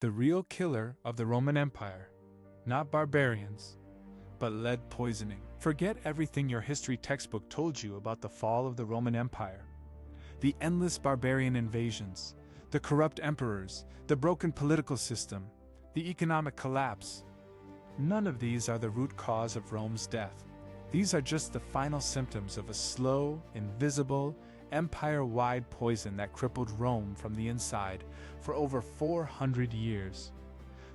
The real killer of the Roman Empire, not barbarians, but lead poisoning. Forget everything your history textbook told you about the fall of the Roman Empire. The endless barbarian invasions, the corrupt emperors, the broken political system, the economic collapse. None of these are the root cause of Rome's death. These are just the final symptoms of a slow, invisible, empire-wide poison that crippled Rome from the inside for over 400 years.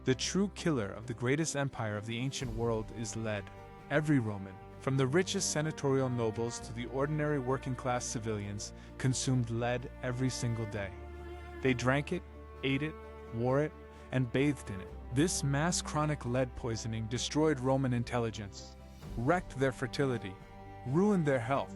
The true killer of the greatest empire of the ancient world is lead. Every Roman, from the richest senatorial nobles to the ordinary working-class civilians, consumed lead every single day. They drank it, ate it, wore it, and bathed in it. This mass chronic lead poisoning destroyed Roman intelligence, wrecked their fertility, ruined their health,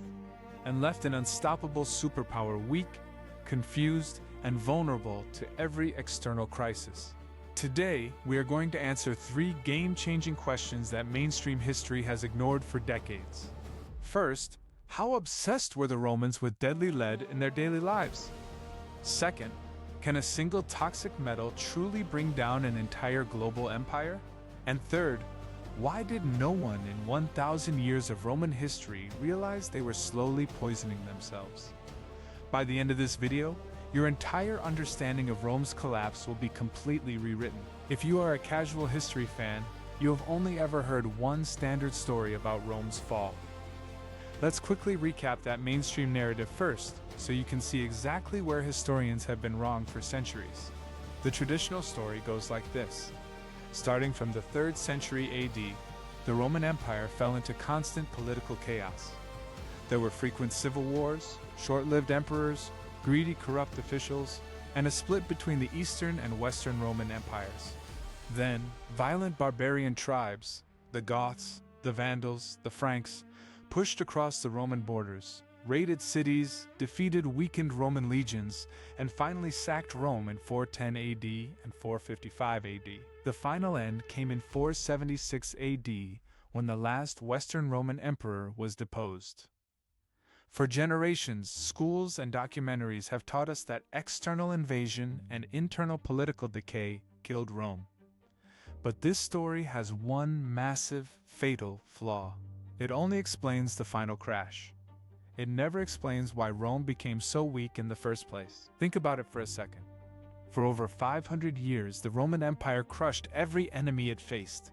and left an unstoppable superpower weak, confused, and vulnerable to every external crisis. Today, we are going to answer 3 game-changing questions that mainstream history has ignored for decades. First, how obsessed were the Romans with deadly lead in their daily lives? Second, can a single toxic metal truly bring down an entire global empire? And third, why did no one in 1,000 years of Roman history realize they were slowly poisoning themselves? By the end of this video, your entire understanding of Rome's collapse will be completely rewritten. If you are a casual history fan, you have only ever heard one standard story about Rome's fall. Let's quickly recap that mainstream narrative first, so you can see exactly where historians have been wrong for centuries. The traditional story goes like this. Starting from the 3rd century AD, the Roman Empire fell into constant political chaos. There were frequent civil wars, short-lived emperors, greedy corrupt officials, and a split between the Eastern and Western Roman empires. Then, violent barbarian tribes, the Goths, the Vandals, the Franks, pushed across the Roman borders, raided cities, defeated weakened Roman legions, and finally sacked Rome in 410 AD and 455 AD. The final end came in 476 AD, when the last Western Roman emperor was deposed. For generations, schools and documentaries have taught us that external invasion and internal political decay killed Rome. But this story has one massive, fatal flaw. It only explains the final crash. It never explains why Rome became so weak in the first place. Think about it for a second. For over 500 years, the Roman Empire crushed every enemy it faced.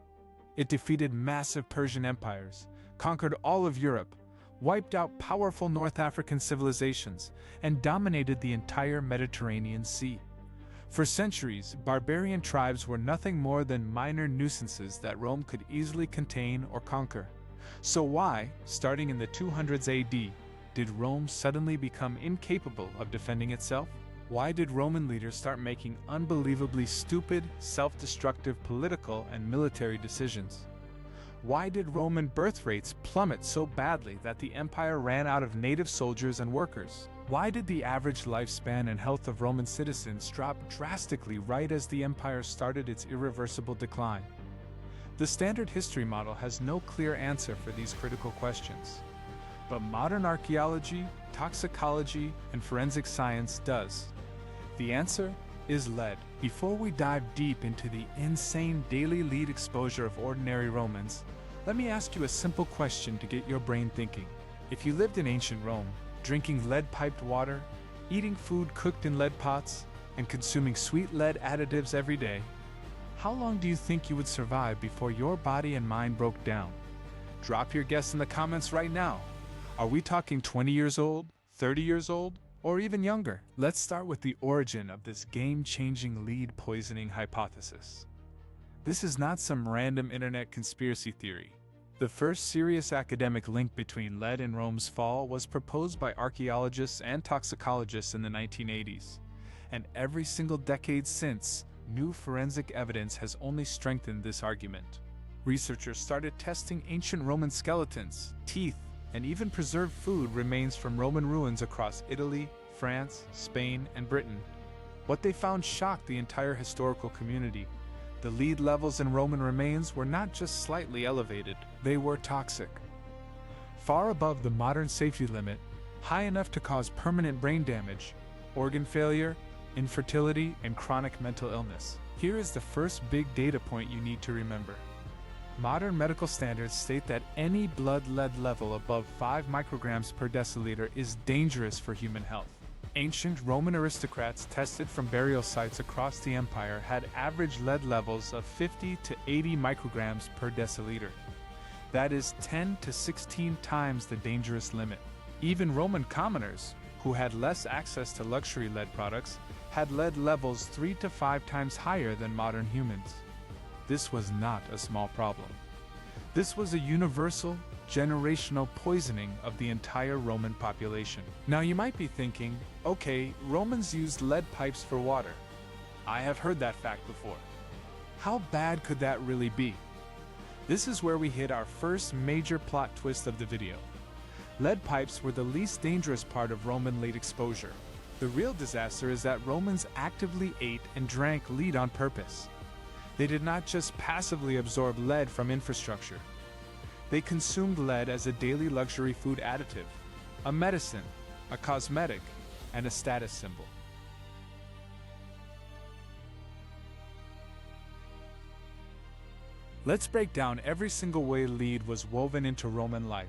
It defeated massive Persian empires, conquered all of Europe, wiped out powerful North African civilizations, and dominated the entire Mediterranean Sea. For centuries, barbarian tribes were nothing more than minor nuisances that Rome could easily contain or conquer. So why, starting in the 200s AD, did Rome suddenly become incapable of defending itself? Why did Roman leaders start making unbelievably stupid, self-destructive political and military decisions? Why did Roman birth rates plummet so badly that the empire ran out of native soldiers and workers? Why did the average lifespan and health of Roman citizens drop drastically right as the empire started its irreversible decline? The standard history model has no clear answer for these critical questions. But modern archaeology, toxicology, and forensic science does. The answer is lead. Before we dive deep into the insane daily lead exposure of ordinary Romans, let me ask you a simple question to get your brain thinking. If you lived in ancient Rome, drinking lead-piped water, eating food cooked in lead pots, and consuming sweet lead additives every day, how long do you think you would survive before your body and mind broke down? Drop your guess in the comments right now. Are we talking 20 years old, 30 years old, or even younger? Let's start with the origin of this game-changing lead poisoning hypothesis. This is not some random internet conspiracy theory. The first serious academic link between lead and Rome's fall was proposed by archaeologists and toxicologists in the 1980s. And every single decade since, new forensic evidence has only strengthened this argument. Researchers started testing ancient Roman skeletons, teeth, and even preserved food remains from Roman ruins across Italy, France, Spain, and Britain. What they found shocked the entire historical community. The lead levels in Roman remains were not just slightly elevated, they were toxic. Far above the modern safety limit, high enough to cause permanent brain damage, organ failure, infertility, and chronic mental illness. Here is the first big data point you need to remember. Modern medical standards state that any blood lead level above 5 micrograms per deciliter is dangerous for human health. Ancient Roman aristocrats tested from burial sites across the empire had average lead levels of 50 to 80 micrograms per deciliter. That is 10 to 16 times the dangerous limit. Even Roman commoners, who had less access to luxury lead products, had lead levels 3 to 5 times higher than modern humans. This was not a small problem. This was a universal, generational poisoning of the entire Roman population. Now you might be thinking, okay, Romans used lead pipes for water. I have heard that fact before. How bad could that really be? This is where we hit our first major plot twist of the video. Lead pipes were the least dangerous part of Roman lead exposure. The real disaster is that Romans actively ate and drank lead on purpose. They did not just passively absorb lead from infrastructure. They consumed lead as a daily luxury food additive, a medicine, a cosmetic, and a status symbol. Let's break down every single way lead was woven into Roman life,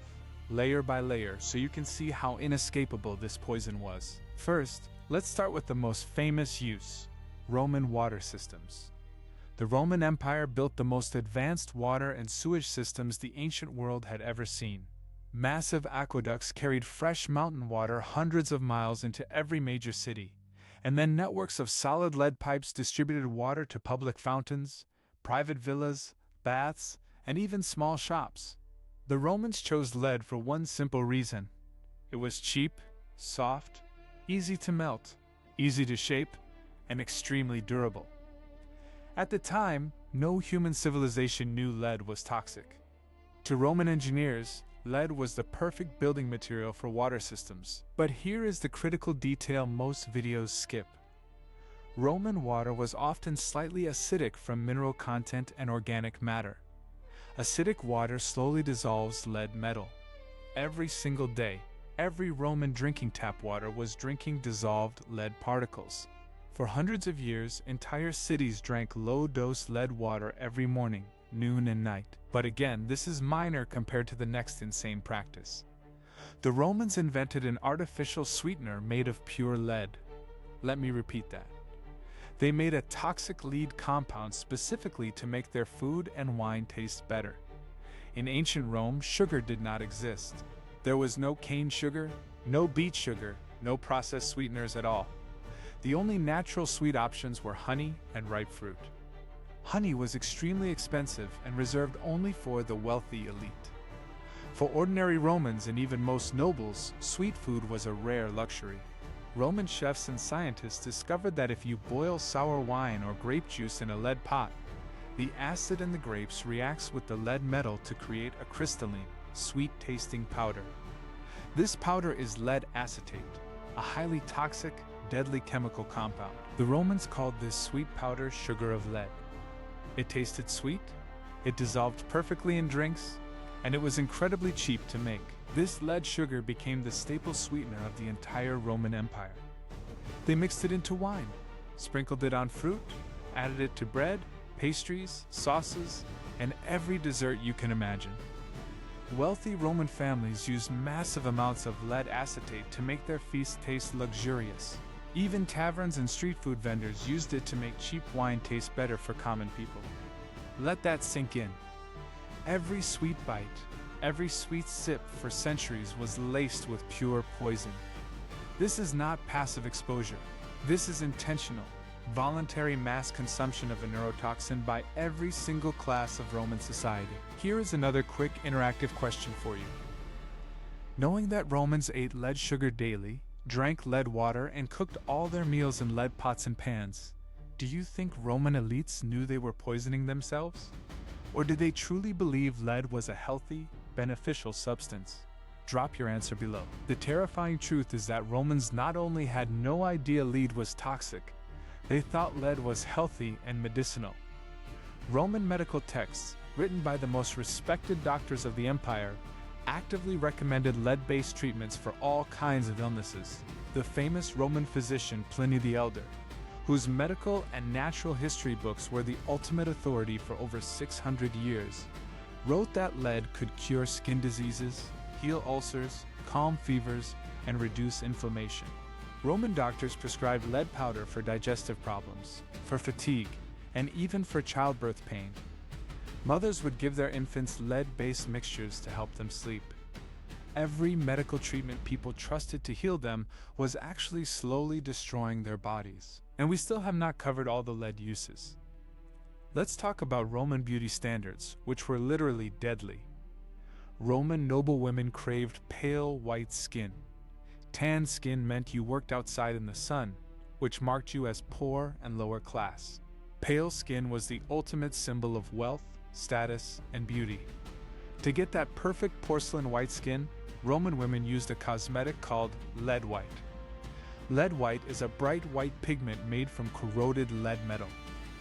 layer by layer, so you can see how inescapable this poison was. First, let's start with the most famous use: Roman water systems. The Roman Empire built the most advanced water and sewage systems the ancient world had ever seen. Massive aqueducts carried fresh mountain water hundreds of miles into every major city, and then networks of solid lead pipes distributed water to public fountains, private villas, baths, and even small shops. The Romans chose lead for one simple reason: it was cheap, soft, easy to melt, easy to shape, and extremely durable. At the time, no human civilization knew lead was toxic. To Roman engineers, lead was the perfect building material for water systems. But here is the critical detail most videos skip. Roman water was often slightly acidic from mineral content and organic matter. Acidic water slowly dissolves lead metal. Every single day, every Roman drinking tap water was drinking dissolved lead particles. For hundreds of years, entire cities drank low-dose lead water every morning, noon and night. But again, this is minor compared to the next insane practice. The Romans invented an artificial sweetener made of pure lead. Let me repeat that. They made a toxic lead compound specifically to make their food and wine taste better. In ancient Rome, sugar did not exist. There was no cane sugar, no beet sugar, no processed sweeteners at all. The only natural sweet options were honey and ripe fruit. Honey was extremely expensive and reserved only for the wealthy elite. For ordinary Romans and even most nobles, sweet food was a rare luxury. Roman chefs and scientists discovered that if you boil sour wine or grape juice in a lead pot, the acid in the grapes reacts with the lead metal to create a crystalline, sweet-tasting powder. This powder is lead acetate, a highly toxic, deadly chemical compound. The Romans called this sweet powder sugar of lead. It tasted sweet, it dissolved perfectly in drinks, and it was incredibly cheap to make. This lead sugar became the staple sweetener of the entire Roman Empire. They mixed it into wine, sprinkled it on fruit, added it to bread, pastries, sauces, and every dessert you can imagine. Wealthy Roman families used massive amounts of lead acetate to make their feasts taste luxurious. Even taverns and street food vendors used it to make cheap wine taste better for common people. Let that sink in. Every sweet bite, every sweet sip for centuries was laced with pure poison. This is not passive exposure. This is intentional, voluntary mass consumption of a neurotoxin by every single class of Roman society. Here is another quick interactive question for you. Knowing that Romans ate lead sugar daily, drank lead water, and cooked all their meals in lead pots and pans, do you think Roman elites knew they were poisoning themselves? Or did they truly believe lead was a healthy, beneficial substance? Drop your answer below. The terrifying truth is that Romans not only had no idea lead was toxic, they thought lead was healthy and medicinal. Roman medical texts, written by the most respected doctors of the empire, actively recommended lead-based treatments for all kinds of illnesses. The famous Roman physician Pliny the Elder, whose medical and natural history books were the ultimate authority for over 600 years, wrote that lead could cure skin diseases, heal ulcers, calm fevers, and reduce inflammation. Roman doctors prescribed lead powder for digestive problems, for fatigue, and even for childbirth pain. Mothers would give their infants lead-based mixtures to help them sleep. Every medical treatment people trusted to heal them was actually slowly destroying their bodies. And we still have not covered all the lead uses. Let's talk about Roman beauty standards, which were literally deadly. Roman noblewomen craved pale white skin. Tan skin meant you worked outside in the sun, which marked you as poor and lower class. Pale skin was the ultimate symbol of wealth, status, and beauty. To get that perfect porcelain white skin, Roman women used a cosmetic called lead white. Lead white is a bright white pigment made from corroded lead metal.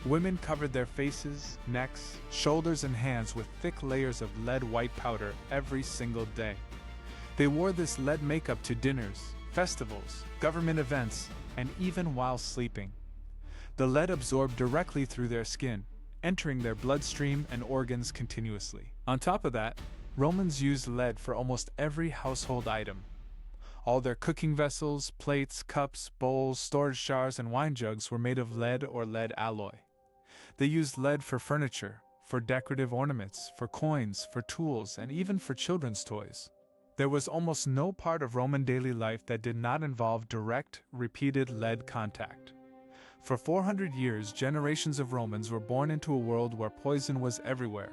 Women covered their faces, necks, shoulders, and hands with thick layers of lead white powder every single day. They wore this lead makeup to dinners, festivals, government events, and even while sleeping. The lead absorbed directly through their skin, entering their bloodstream and organs continuously. On top of that, Romans used lead for almost every household item. All their cooking vessels, plates, cups, bowls, storage jars, and wine jugs were made of lead or lead alloy. They used lead for furniture, for decorative ornaments, for coins, for tools, and even for children's toys. There was almost no part of Roman daily life that did not involve direct, repeated lead contact. For 400 years, generations of Romans were born into a world where poison was everywhere,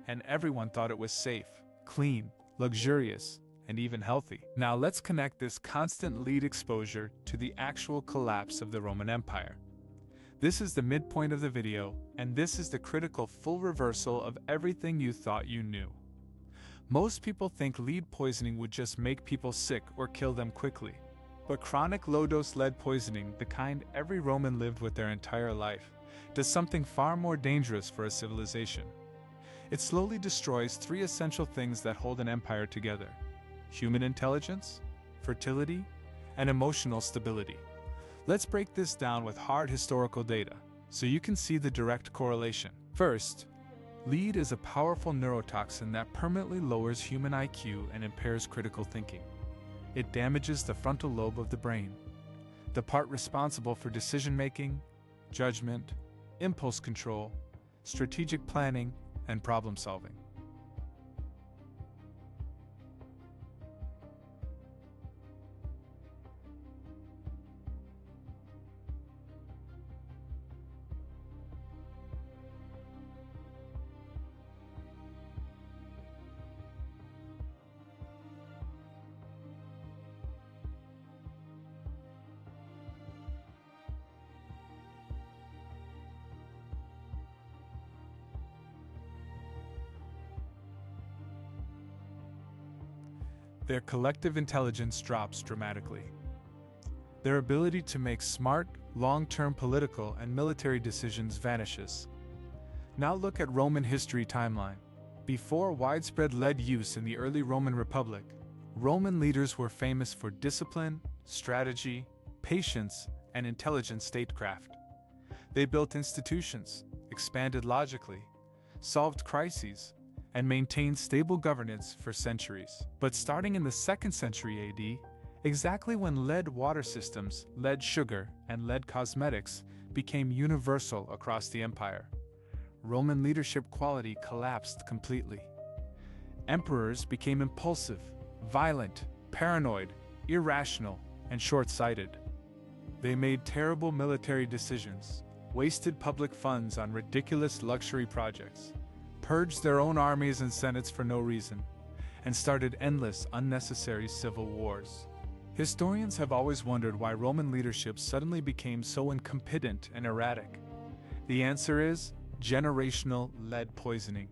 and everyone thought it was safe, clean, luxurious, and even healthy. Now let's connect this constant lead exposure to the actual collapse of the Roman Empire. This is the midpoint of the video, and this is the critical full reversal of everything you thought you knew. Most people think lead poisoning would just make people sick or kill them quickly. But chronic low-dose lead poisoning, the kind every Roman lived with their entire life, does something far more dangerous for a civilization. It slowly destroys three essential things that hold an empire together: human intelligence, fertility, and emotional stability. Let's break this down with hard historical data, so you can see the direct correlation. First, lead is a powerful neurotoxin that permanently lowers human IQ and impairs critical thinking. It damages the frontal lobe of the brain, the part responsible for decision-making, judgment, impulse control, strategic planning, and problem-solving. Their collective intelligence drops dramatically. Their ability to make smart, long-term political and military decisions vanishes. Now look at Roman history timeline. Before widespread lead use in the early Roman Republic, Roman leaders were famous for discipline, strategy, patience, and intelligent statecraft. They built institutions, expanded logically, solved crises, and maintained stable governance for centuries. But starting in the 2nd century AD, exactly when lead water systems, lead sugar, and lead cosmetics became universal across the empire, Roman leadership quality collapsed completely. Emperors became impulsive, violent, paranoid, irrational, and short-sighted. They made terrible military decisions, wasted public funds on ridiculous luxury projects, purged their own armies and senates for no reason, and started endless, unnecessary civil wars. Historians have always wondered why Roman leadership suddenly became so incompetent and erratic. The answer is generational lead poisoning.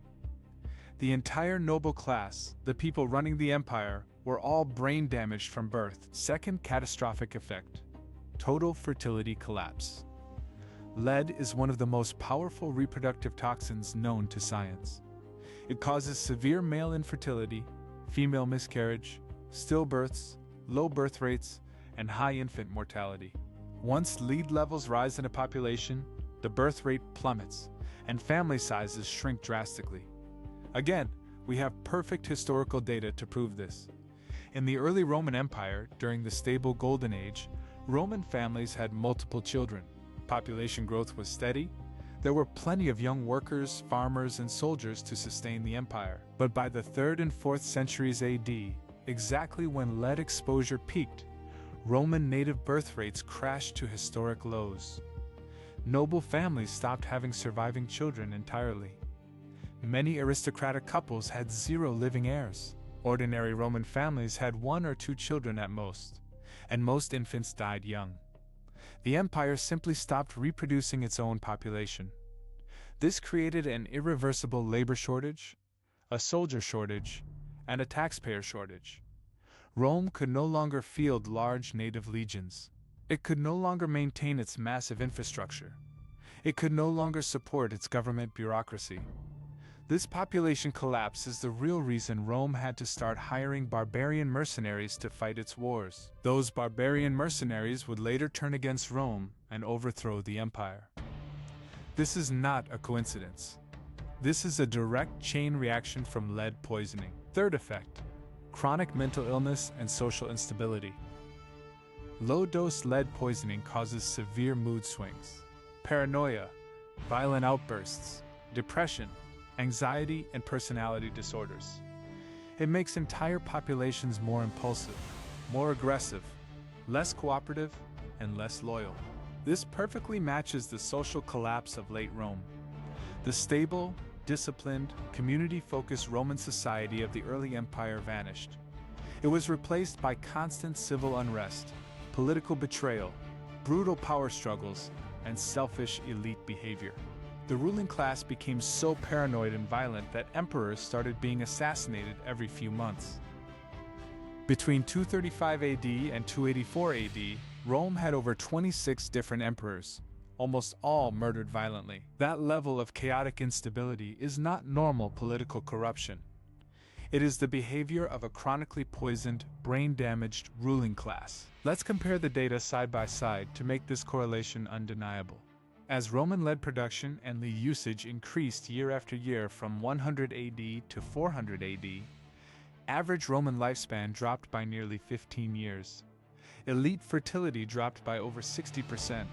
The entire noble class, the people running the empire, were all brain damaged from birth. Second catastrophic effect: total fertility collapse. Lead is one of the most powerful reproductive toxins known to science. It causes severe male infertility, female miscarriage, stillbirths, low birth rates, and high infant mortality. Once lead levels rise in a population, the birth rate plummets, and family sizes shrink drastically. Again, we have perfect historical data to prove this. In the early Roman Empire, during the stable Golden Age, Roman families had multiple children. Population growth was steady. There were plenty of young workers, farmers, and soldiers to sustain the empire. But by the 3rd and 4th centuries AD, exactly when lead exposure peaked, Roman native birth rates crashed to historic lows. Noble families stopped having surviving children entirely. Many aristocratic couples had 0 living heirs. Ordinary Roman families had 1 or 2 children at most, and most infants died young. The empire simply stopped reproducing its own population. This created an irreversible labor shortage, a soldier shortage, and a taxpayer shortage. Rome could no longer field large native legions. It could no longer maintain its massive infrastructure. It could no longer support its government bureaucracy. This population collapse is the real reason Rome had to start hiring barbarian mercenaries to fight its wars. Those barbarian mercenaries would later turn against Rome and overthrow the empire. This is not a coincidence. This is a direct chain reaction from lead poisoning. Third effect: chronic mental illness and social instability. Low-dose lead poisoning causes severe mood swings, paranoia, violent outbursts, depression, anxiety, and personality disorders. It makes entire populations more impulsive, more aggressive, less cooperative, and less loyal. This perfectly matches the social collapse of late Rome. The stable, disciplined, community-focused Roman society of the early empire vanished. It was replaced by constant civil unrest, political betrayal, brutal power struggles, and selfish elite behavior. The ruling class became so paranoid and violent that emperors started being assassinated every few months. Between 235 AD and 284 AD, Rome had over 26 different emperors, almost all murdered violently. That level of chaotic instability is not normal political corruption. It is the behavior of a chronically poisoned, brain-damaged ruling class. Let's compare the data side by side to make this correlation undeniable. As Roman lead production and lead usage increased year after year from 100 AD to 400 AD, average Roman lifespan dropped by nearly 15 years. Elite fertility dropped by over 60%.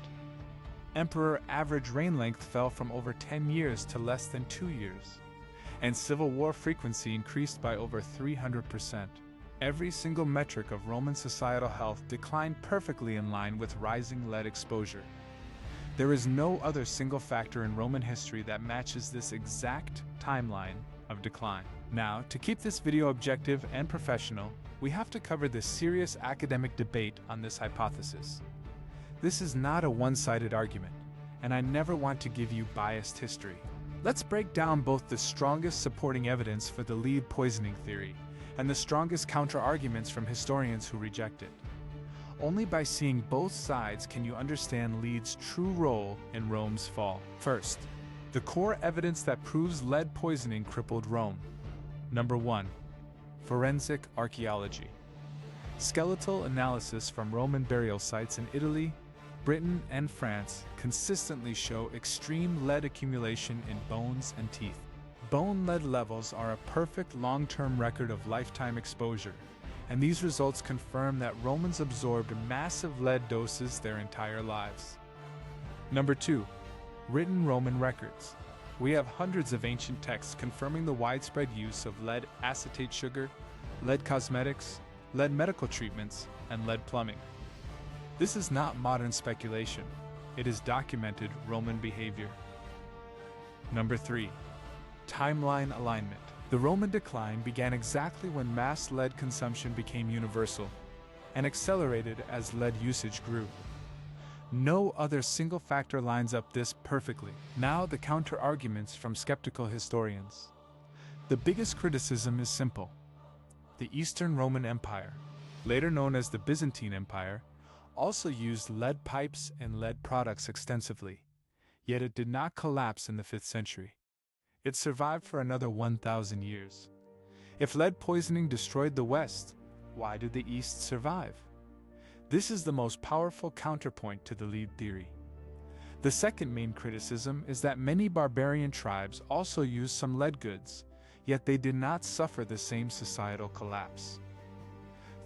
Emperor average reign length fell from over 10 years to less than 2 years. And civil war frequency increased by over 300%. Every single metric of Roman societal health declined perfectly in line with rising lead exposure. There is no other single factor in Roman history that matches this exact timeline of decline. Now, to keep this video objective and professional, we have to cover the serious academic debate on this hypothesis. This is not a one-sided argument, and I never want to give you biased history. Let's break down both the strongest supporting evidence for the lead poisoning theory and the strongest counter-arguments from historians who reject it. Only by seeing both sides can you understand lead's true role in Rome's fall. First, the core evidence that proves lead poisoning crippled Rome. Number 1. Forensic archaeology. Skeletal analysis from Roman burial sites in Italy, Britain, and France consistently show extreme lead accumulation in bones and teeth. Bone lead levels are a perfect long-term record of lifetime exposure, and these results confirm that Romans absorbed massive lead doses their entire lives. Number 2. Written Roman records. We have hundreds of ancient texts confirming the widespread use of lead acetate sugar, lead cosmetics, lead medical treatments, and lead plumbing. This is not modern speculation. It is documented Roman behavior. Number 3. Timeline alignment. The Roman decline began exactly when mass lead consumption became universal, and accelerated as lead usage grew. No other single factor lines up this perfectly. Now the counter-arguments from skeptical historians. The biggest criticism is simple. The Eastern Roman Empire, later known as the Byzantine Empire, also used lead pipes and lead products extensively, yet it did not collapse in the 5th century. It survived for another 1,000 years. If lead poisoning destroyed the West, why did the East survive? This is the most powerful counterpoint to the lead theory. The second main criticism is that many barbarian tribes also used some lead goods, yet they did not suffer the same societal collapse.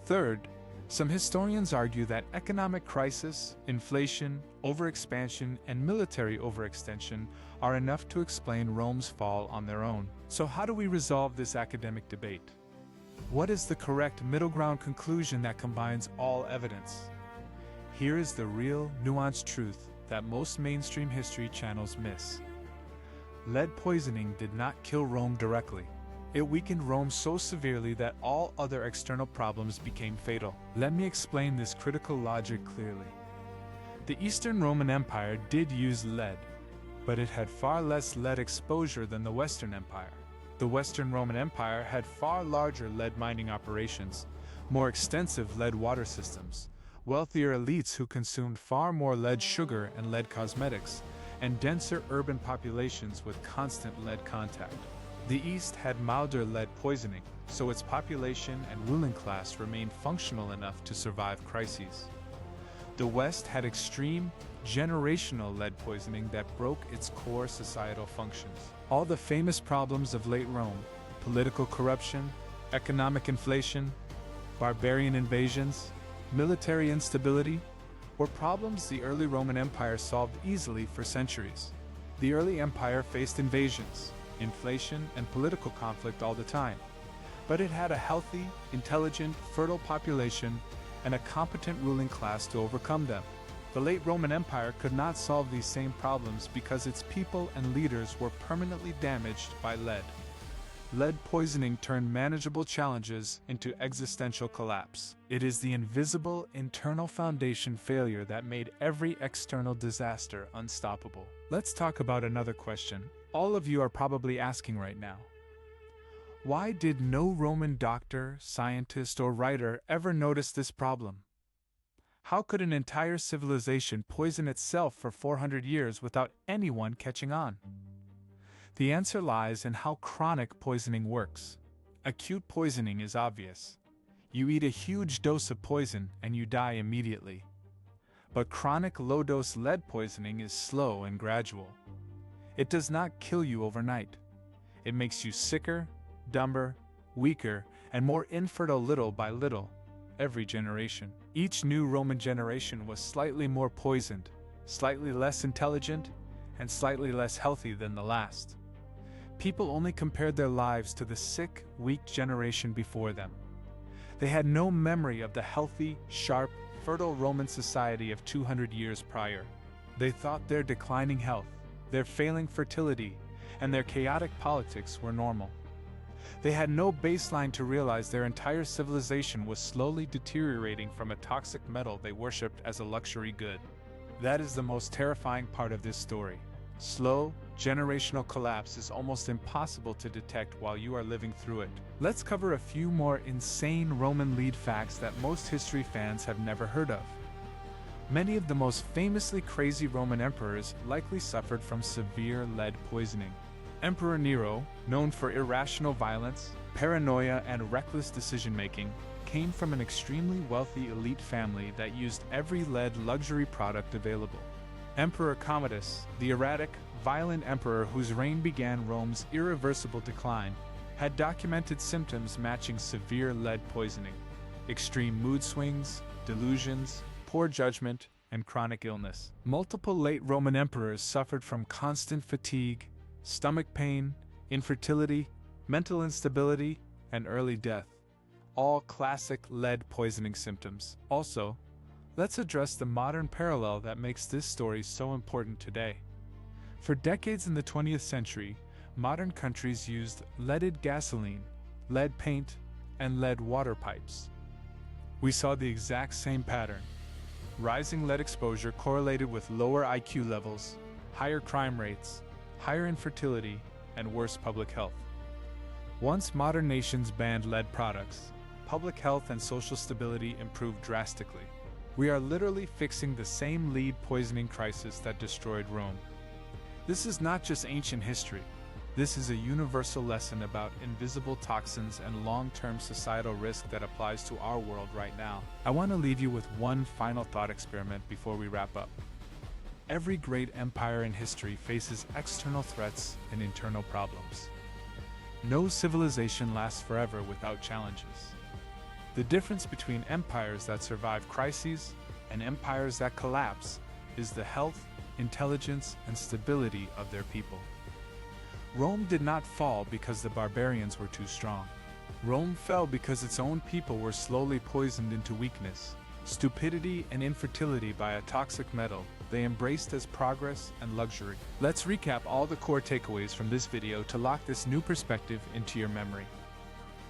Third, some historians argue that economic crisis, inflation, overexpansion, and military overextension are enough to explain Rome's fall on their own. So how do we resolve this academic debate? What is the correct middle ground conclusion that combines all evidence? Here is the real, nuanced truth that most mainstream history channels miss. Lead poisoning did not kill Rome directly. It weakened Rome so severely that all other external problems became fatal. Let me explain this critical logic clearly. The Eastern Roman Empire did use lead, but it had far less lead exposure than the Western Empire. The Western Roman Empire had far larger lead mining operations, more extensive lead water systems, wealthier elites who consumed far more lead sugar and lead cosmetics, and denser urban populations with constant lead contact. The East had milder lead poisoning, so its population and ruling class remained functional enough to survive crises. The West had extreme, generational lead poisoning that broke its core societal functions. All the famous problems of late Rome, political corruption, economic inflation, barbarian invasions, military instability, were problems the early Roman Empire solved easily for centuries. The early empire faced invasions, inflation, and political conflict all the time, but it had a healthy, intelligent, fertile population and a competent ruling class to overcome them. The late Roman Empire could not solve these same problems because its people and leaders were permanently damaged by lead. Lead poisoning turned manageable challenges into existential collapse. It is the invisible internal foundation failure that made every external disaster unstoppable. Let's talk about another question all of you are probably asking right now. Why did no Roman doctor, scientist, or writer ever notice this problem? How could an entire civilization poison itself for 400 years without anyone catching on? The answer lies in how chronic poisoning works. Acute poisoning is obvious. You eat a huge dose of poison and you die immediately. But chronic low-dose lead poisoning is slow and gradual. It does not kill you overnight. It makes you sicker, dumber, weaker, and more infertile little by little, every generation. Each new Roman generation was slightly more poisoned, slightly less intelligent, and slightly less healthy than the last. People only compared their lives to the sick, weak generation before them. They had no memory of the healthy, sharp, fertile Roman society of 200 years prior. They thought their declining health, their failing fertility, and their chaotic politics were normal. They had no baseline to realize their entire civilization was slowly deteriorating from a toxic metal they worshipped as a luxury good. That is the most terrifying part of this story. Slow, generational collapse is almost impossible to detect while you are living through it. Let's cover a few more insane Roman lead facts that most history fans have never heard of. Many of the most famously crazy Roman emperors likely suffered from severe lead poisoning. Emperor Nero, known for irrational violence, paranoia, and reckless decision-making, came from an extremely wealthy elite family that used every lead luxury product available. Emperor Commodus, the erratic, violent emperor whose reign began Rome's irreversible decline, had documented symptoms matching severe lead poisoning: extreme mood swings, delusions, poor judgment, and chronic illness. Multiple late Roman emperors suffered from constant fatigue, stomach pain, infertility, mental instability, and early death, all classic lead poisoning symptoms. Also, let's address the modern parallel that makes this story so important today. For decades in the 20th century, modern countries used leaded gasoline, lead paint, and lead water pipes. We saw the exact same pattern. Rising lead exposure correlated with lower IQ levels, higher crime rates, higher infertility, and worse public health. Once modern nations banned lead products, public health and social stability improved drastically. We are literally fixing the same lead poisoning crisis that destroyed Rome. This is not just ancient history. This is a universal lesson about invisible toxins and long-term societal risk that applies to our world right now. I want to leave you with one final thought experiment before we wrap up. Every great empire in history faces external threats and internal problems. No civilization lasts forever without challenges. The difference between empires that survive crises and empires that collapse is the health, intelligence, and stability of their people. Rome did not fall because the barbarians were too strong. Rome fell because its own people were slowly poisoned into weakness, stupidity, and infertility by a toxic metal they embraced as progress and luxury. Let's recap all the core takeaways from this video to lock this new perspective into your memory.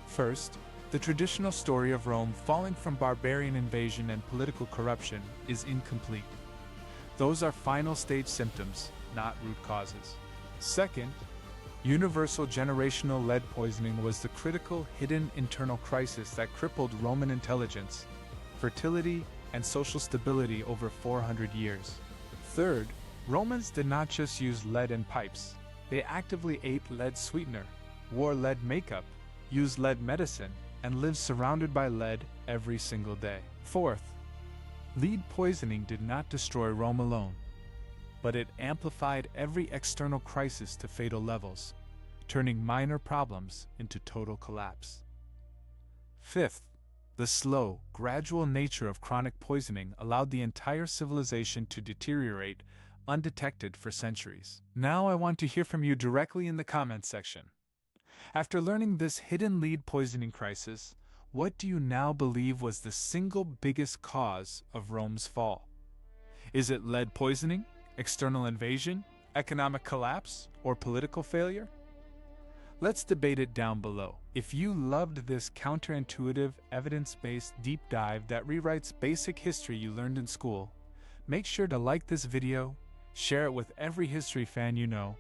First, the traditional story of Rome falling from barbarian invasion and political corruption is incomplete. Those are final stage symptoms, not root causes. Second, universal generational lead poisoning was the critical, hidden internal crisis that crippled Roman intelligence, fertility, and social stability over 400 years. Third, Romans did not just use lead in pipes. They actively ate lead sweetener, wore lead makeup, used lead medicine, and lived surrounded by lead every single day. Fourth, lead poisoning did not destroy Rome alone, but it amplified every external crisis to fatal levels, turning minor problems into total collapse. Fifth, the slow, gradual nature of chronic poisoning allowed the entire civilization to deteriorate undetected for centuries. Now I want to hear from you directly in the comments section. After learning this hidden lead poisoning crisis, what do you now believe was the single biggest cause of Rome's fall? Is it lead poisoning, external invasion, economic collapse, or political failure? Let's debate it down below. If you loved this counterintuitive, evidence-based deep dive that rewrites basic history you learned in school, make sure to like this video, share it with every history fan you know,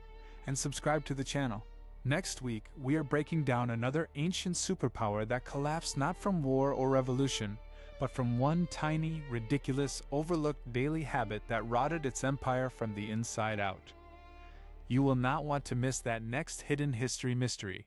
and subscribe to the channel. Next week, we are breaking down another ancient superpower that collapsed not from war or revolution, but from one tiny, ridiculous, overlooked daily habit that rotted its empire from the inside out. You will not want to miss that next hidden history mystery.